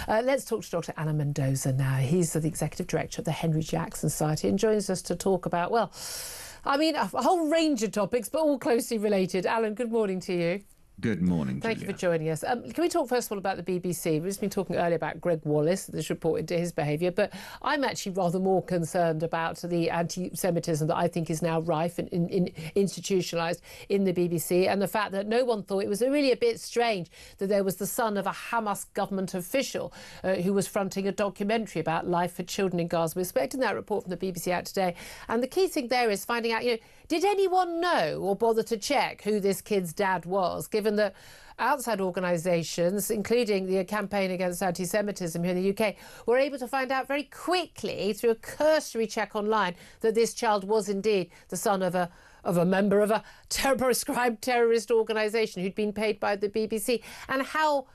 Let's talk to Dr. Alan Mendoza now. He's the Executive Director of the Henry Jackson Society and joins us to talk about, well, I mean, a whole range of topics, but all closely related. Alan, good morning to you. Good morning, Julia. Thank you for joining us. Can we talk first of all about the BBC? We've just been talking earlier about Greg Wallace, this report into his behaviour, but I'm actually rather more concerned about the anti-Semitism that I think is now rife and institutionalised in the BBC, and the fact that no one thought it was really a bit strange that there was the son of a Hamas government official who was fronting a documentary about life for children in Gaza. We're expecting that report from the BBC out today, and the key thing there is finding out, did anyone know or bother to check who this kid's dad was, given that outside organisations, including the campaign against anti-Semitism here in the UK, were able to find out very quickly through a cursory check online that this child was indeed the son of a member of a prescribed terrorist organisation who'd been paid by the BBC, and how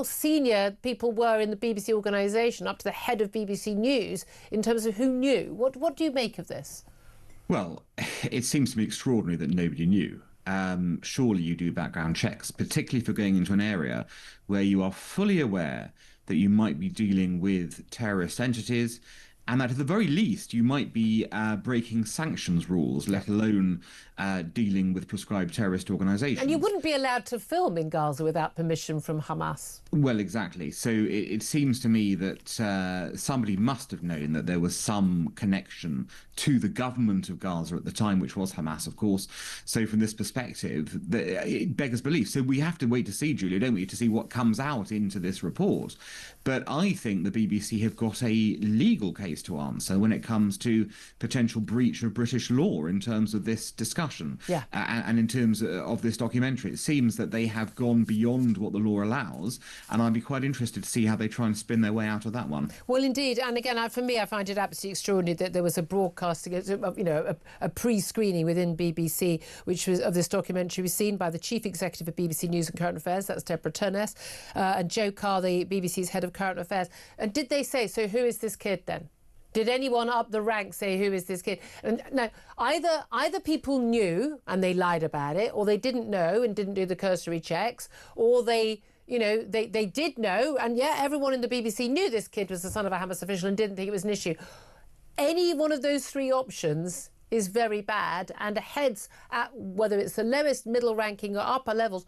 senior people were in the BBC organisation, up to the head of BBC News, in terms of who knew. What do you make of this? Well, it seems to me extraordinary that nobody knew. Surely you do background checks, particularly for going into an area where you are fully aware that you might be dealing with terrorist entities, and that at the very least you might be breaking sanctions rules, let alone dealing with prescribed terrorist organisations. And you wouldn't be allowed to film in Gaza without permission from Hamas. Well, exactly. So it seems to me that somebody must have known that there was some connection to the government of Gaza at the time, which was Hamas, of course. So from this perspective, it beggars belief. So we have to wait to see, Julia, don't we, to see what comes out into this report. But I think the BBC have got a legal case to answer when it comes to potential breach of British law in terms of this discussion. Yeah. And in terms of this documentary. It seems that they have gone beyond what the law allows, and I'd be quite interested to see how they try and spin their way out of that one. Well, indeed. And again, for me, I find it absolutely extraordinary that there was a broadcasting, a pre-screening within BBC, which was of this documentary, was seen by the Chief Executive of BBC News and Current Affairs, that's Deborah Turness, and Joe Carr, the BBC's Head of Current Affairs. And did they say, so who is this kid then? Did anyone up the ranks say, who is this kid? And no, either people knew and they lied about it, or they didn't know and didn't do the cursory checks, or they did know, and yeah, everyone in the BBC knew this kid was the son of a Hamas official and didn't think it was an issue. Any one of those three options is very bad, and heads at whether it's the lowest middle ranking or upper levels,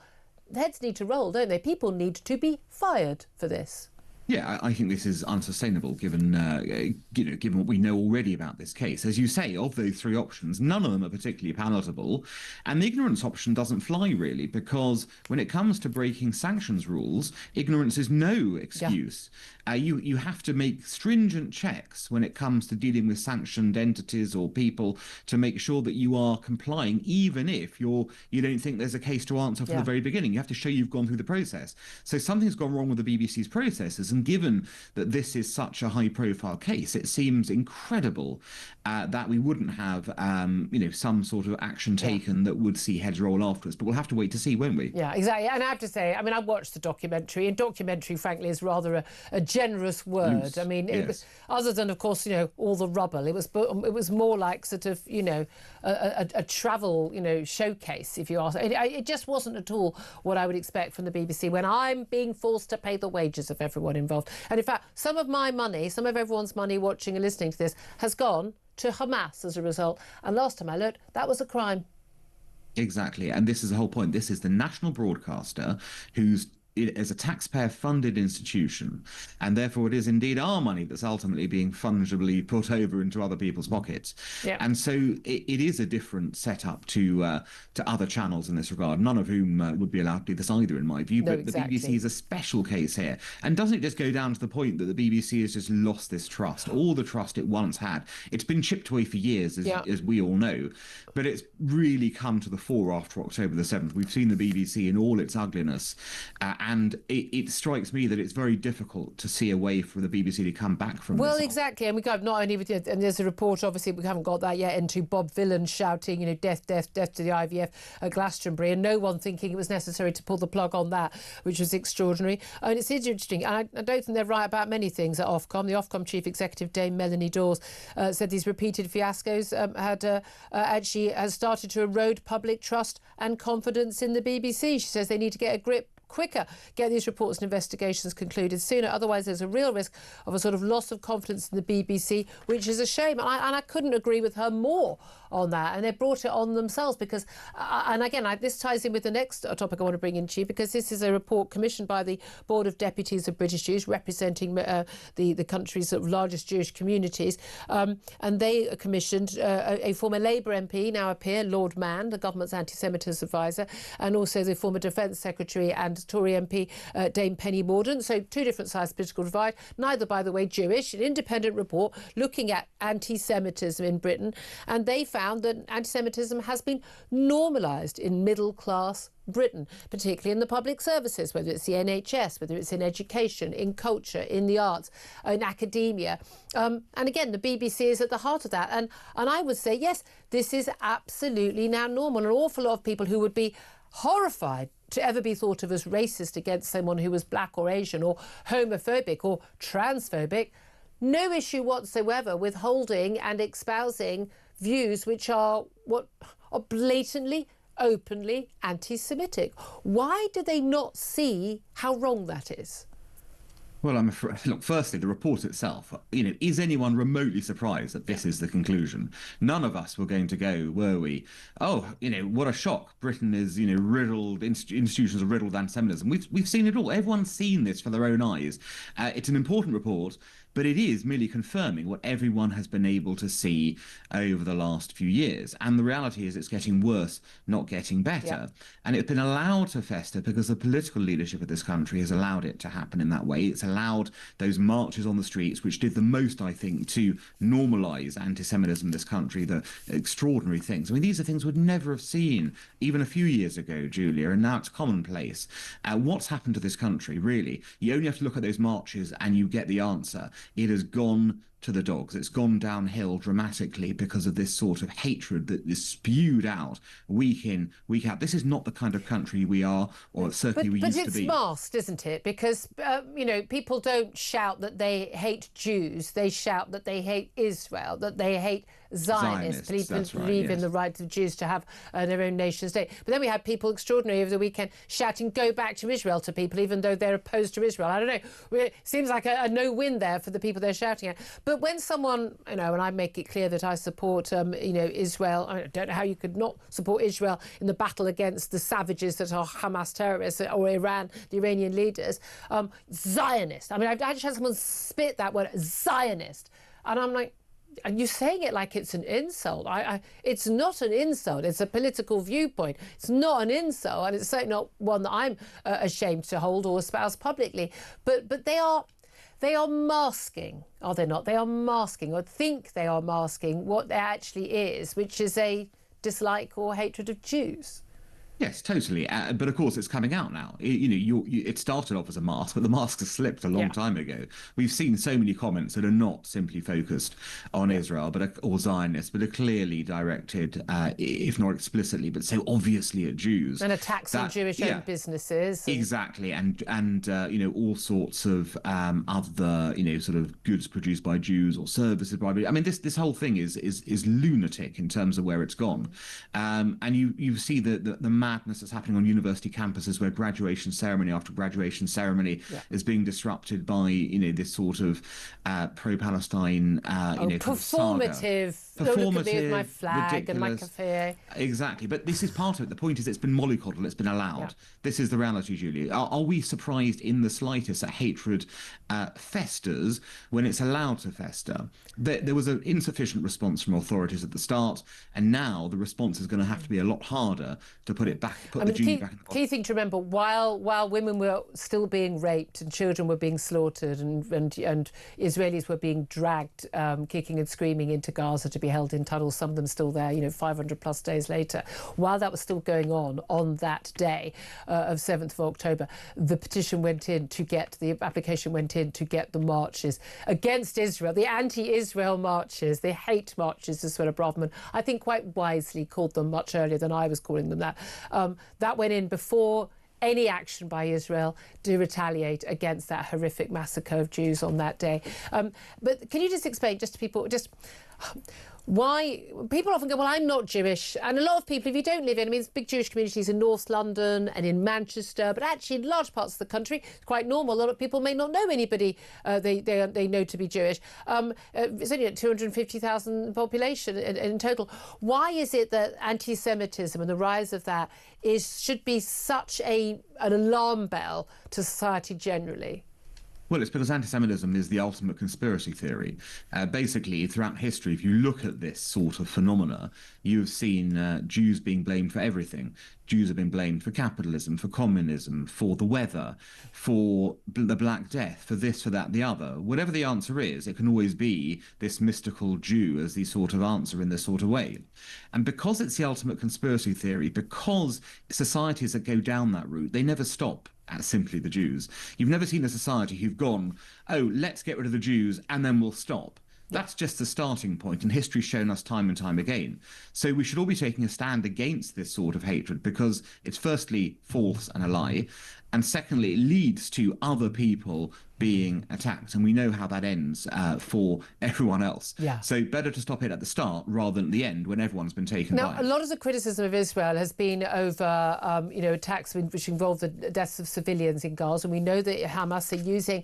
heads need to roll, don't they? People need to be fired for this. Yeah, I think this is unsustainable given given what we know already about this case. As you say, of those three options, none of them are particularly palatable. And the ignorance option doesn't fly, really, because when it comes to breaking sanctions rules, ignorance is no excuse. Yeah. You have to make stringent checks when it comes to dealing with sanctioned entities or people to make sure that you are complying, even if you don't think there's a case to answer from the very beginning. You have to show you've gone through the process. So something's gone wrong with the BBC's processes. And given that this is such a high-profile case, it seems incredible that we wouldn't have, some sort of action taken that would see heads roll afterwards. But we'll have to wait to see, won't we? Yeah, exactly. And I have to say, I mean, I watched the documentary, and documentary, frankly, is rather a generous word. Loose. I mean, Yes. it was, other than, of course, all the rubble. It was more like sort of, a travel, showcase, if you ask. It just wasn't at all what I would expect from the BBC when I'm being forced to pay the wages of everyone involved. And in fact, some of my money, some of everyone's money watching and listening to this has gone to Hamas as a result. And last time I looked, that was a crime. Exactly. And this is the whole point. This is the national broadcaster who's is a taxpayer-funded institution, and therefore it is indeed our money that's ultimately being fungibly put over into other people's pockets. Yeah. And so it is a different setup to other channels in this regard, none of whom would be allowed to do this either, in my view. No, but exactly. The BBC is a special case here. And doesn't it just go down to the point that the BBC has just lost this trust, all the trust it once had? It's been chipped away for years, as we all know, but it's really come to the fore after October the 7th. We've seen the BBC in all its ugliness, and it strikes me that it's very difficult to see a way for the BBC to come back from this. Well, exactly. And we got not only with, and there's a report, obviously, we haven't got that yet, into Bob Villan shouting, death, death, death to the IVF at Glastonbury, and no one thinking it was necessary to pull the plug on that, which was extraordinary. And it's interesting. And I don't think they're right about many things at Ofcom. The Ofcom Chief Executive, Dame Melanie Dawes, said these repeated fiascos has started to erode public trust and confidence in the BBC. She says they need to get a grip quicker get these reports and investigations concluded sooner. Otherwise, there's a real risk of a sort of loss of confidence in the BBC, which is a shame. And I couldn't agree with her more on that. And they brought it on themselves because, and again, this ties in with the next topic I want to bring into you, because this is a report commissioned by the Board of Deputies of British Jews, representing the country's sort of largest Jewish communities. And they commissioned a former Labour MP, now a peer, Lord Mann, the government's anti-Semitism advisor, and also the former Defence Secretary and Tory MP, Dame Penny Mordaunt. So two different sides of political divide, neither, by the way, Jewish. An independent report looking at anti-Semitism in Britain, and they found that anti-Semitism has been normalised in middle-class Britain, particularly in the public services, whether it's the NHS, whether it's in education, in culture, in the arts, in academia. And again, the BBC is at the heart of that. And I would say, yes, this is absolutely now normal. An awful lot of people who would be horrified to ever be thought of as racist against someone who was black or Asian or homophobic or transphobic, no issue whatsoever with holding and espousing views which are blatantly, openly anti-Semitic. Why do they not see how wrong that is? Well, I'm afraid, look, firstly, the report itself, is anyone remotely surprised that this is the conclusion? None of us were going to go, were we? Oh, what a shock. Britain is, riddled, institutions are riddled with anti-Semitism. We've seen it all. Everyone's seen this for their own eyes. It's an important report, but it is merely confirming what everyone has been able to see over the last few years. And the reality is it's getting worse, not getting better. Yeah. And it's been allowed to fester because the political leadership of this country has allowed it to happen in that way. It's allowed those marches on the streets, which did the most, I think, to normalise anti-Semitism in this country, the extraordinary things. I mean, these are things we'd never have seen even a few years ago, Julia, and now it's commonplace. What's happened to this country, really? You only have to look at those marches and you get the answer. It has gone to the dogs. It's gone downhill dramatically because of this sort of hatred that is spewed out week in, week out. This is not the kind of country we are, or certainly we used to be. But it's masked, isn't it? Because, people don't shout that they hate Jews. They shout that they hate Israel, that they hate Zionists. People believe in the right of Jews to have their own nation state. But then we had people extraordinary over the weekend shouting, go back to Israel to people, even though they're opposed to Israel. I don't know. It seems like a no-win there for the people they're shouting at. But when someone, and I make it clear that I support, Israel, I don't know how you could not support Israel in the battle against the savages that are Hamas terrorists or Iran, the Iranian leaders. Zionist. I mean, I just had someone spit that word, Zionist. And I'm like, and you're saying it like it's an insult. It's not an insult. It's a political viewpoint. It's not an insult, and it's certainly not one that I'm ashamed to hold or espouse publicly. But they are masking, are they not? They are masking, or think they are masking, what there actually is, which is a dislike or hatred of Jews. Yes, totally. But of course, it's coming out now. It started off as a mask, but the mask has slipped a long time ago. We've seen so many comments that are not simply focused on Israel, or Zionists, but are clearly directed, if not explicitly, but so obviously at Jews. And attacks on Jewish-owned businesses. Exactly, and all sorts of other sort of goods produced by Jews or services by. I mean, this whole thing is lunatic in terms of where it's gone, and you see the madness that's happening on university campuses where graduation ceremony after graduation ceremony is being disrupted by this sort of pro-Palestine performative with my flag ridiculous. And my cafe. Exactly, but this is part of it. The point is it's been mollycoddled, it's been allowed. This is the reality, Julia. Are we surprised in the slightest that hatred festers when it's allowed to fester? There was an insufficient response from authorities at the start, and now the response is going to have to be a lot harder to put the genie back in the bottle. Key thing to remember, while women were still being raped and children were being slaughtered and Israelis were being dragged kicking and screaming into Gaza to be held in tunnels, some of them still there 500 plus days later, while that was still going on that day of 7th of October, the application went in to get the marches against Israel, the anti-Israel marches, the hate marches, as Suella Braverman, I think quite wisely called them much earlier than I was calling them that. That went in before any action by Israel to retaliate against that horrific massacre of Jews on that day. But can you just explain, just to people, why people often go, well, I'm not Jewish. And a lot of people, if you don't live in, I mean, there's big Jewish communities in North London and in Manchester, but actually in large parts of the country, it's quite normal. A lot of people may not know anybody they know to be Jewish. It's only at 250,000 population in total. Why is it that anti-Semitism and the rise of that should be such an alarm bell to society generally? Well, it's because anti-Semitism is the ultimate conspiracy theory. Basically, throughout history, if you look at this sort of phenomena, you've seen Jews being blamed for everything. Jews have been blamed for capitalism, for communism, for the weather, for the Black Death, for this, for that, the other. Whatever the answer is, it can always be this mystical Jew as the sort of answer in this sort of way. And because it's the ultimate conspiracy theory, because societies that go down that route, they never stop at simply the Jews. You've never seen a society who've gone, oh, let's get rid of the Jews and then we'll stop. That's just the starting point, and history's shown us time and time again. So we should all be taking a stand against this sort of hatred because it's firstly false and a lie, and secondly, it leads to other people being attacked, and we know how that ends for everyone else. Yeah. So better to stop it at the start rather than at the end when everyone's been taken by it. Now, a lot of the criticism of Israel has been over, attacks which involve the deaths of civilians in Gaza. And we know that Hamas are using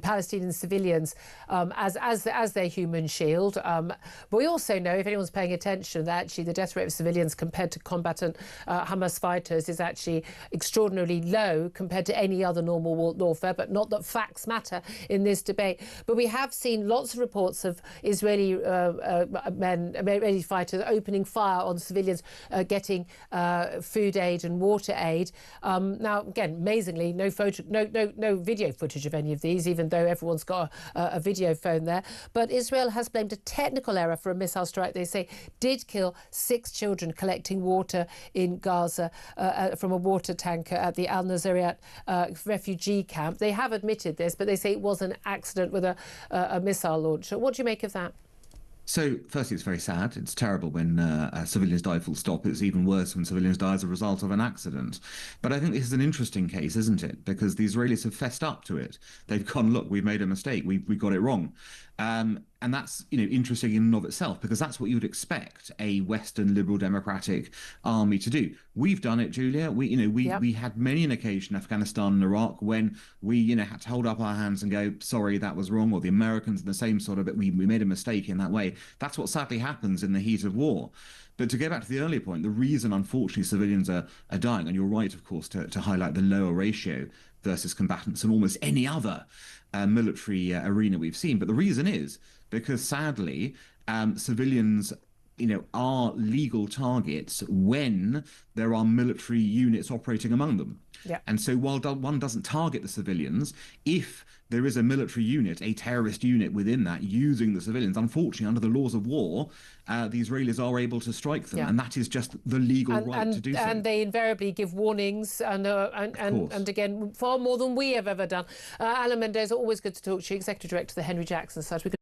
Palestinian civilians as their human shield. But we also know, if anyone's paying attention, that actually the death rate of civilians compared to combatant Hamas fighters is actually extraordinarily low compared to any other normal warfare, but not that facts matter in this debate. But we have seen lots of reports of Israeli Israeli fighters opening fire on civilians getting food aid and water aid. Now, again, amazingly, no video footage of any of these, even though everyone's got a video phone there. But Israel has blamed a technical error for a missile strike they say did kill 6 children collecting water in Gaza from a water tanker at the Al-Nazariat refugee camp. They have admitted this, but they say it was an accident with a missile launcher. What do you make of that? So, firstly, it's very sad. It's terrible when civilians die full stop. It's even worse when civilians die as a result of an accident. But I think this is an interesting case, isn't it? Because the Israelis have fessed up to it. They've gone, look, we've made a mistake. We got it wrong. And that's, interesting in and of itself, because that's what you would expect a Western liberal democratic army to do. We've done it, Julia. We had many an occasion in Afghanistan and Iraq when we, had to hold up our hands and go, sorry, that was wrong. Or the Americans in the same sort of, we made a mistake in that way. That's what sadly happens in the heat of war. But to go back to the earlier point, the reason, unfortunately, civilians are dying, and you're right, of course, to highlight the lower ratio versus combatants in almost any other military arena we've seen. But the reason is because, sadly, civilians are legal targets when there are military units operating among them. Yeah. And so while one doesn't target the civilians, if there is a military unit, a terrorist unit within that using the civilians, unfortunately, under the laws of war, the Israelis are able to strike them. Yeah. And that is just the legal right to do so. And they invariably give warnings and again, far more than we have ever done. Alan Mendoza, always good to talk to you, Executive Director of the Henry Jackson Society.